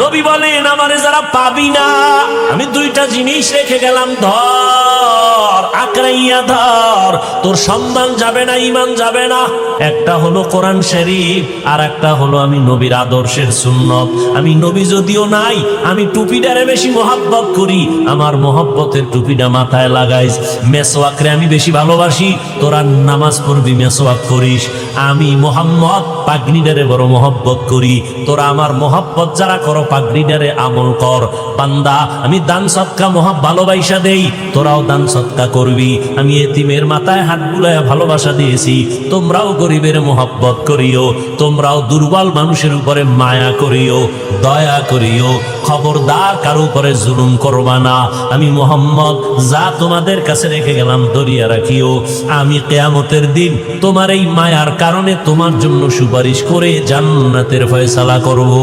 নবী বলেন আমারে যারা পাবি না, আমি দুইটা জিনিস রেখে গেলাম, ধর আঁকড়াইয়া ধর, তোর সম্মান যাবে না, ঈমান যাবে না। একটা হলো কোরআন শরীফ, আর একটা হলো আমি নবীর আদর্শের সুন্নত। আমি নবী যদিও নাই, আমি টুপিটারে বেশি মহাব্বত করি, আমার মহব্বতের টুপিটা মাথায় লাগাইস। মেসওয়াকরে আমি বেশি ভালোবাসি, তোরা নামাজ পড়বি মেসওয়াক করিস। আমি মোহাম্মদ পাগড়িটারে বড় মহব্বত করি, তোরা আমার মহব্বত যারা করো পাগড়িটারে আমল কর। বান্দা আমি দান সদকা ভালোবাসা দেই, তোরাও দান সদকা করবি। আমি এতিমের মাথায় হাত বুলাইয়া ভালোবাসা দিয়েছি, তোমরাও গরিবের মহব্বত করিও, তোমরাও দুর্বল মানুষের উপরে মায়া করিও, দয়া করিও। খবরদার কারো উপরে জুলুম করবা না। আমি মোহাম্মদ যা তোমাদের কাছে রেখে গেলাম ধরিয়া রাখিও। আমি কিয়ামতের দিন তোমার এই মায়ার কারণে তোমার জন্য সুপারিশ করে জান্নাতের ফয়সালা করব।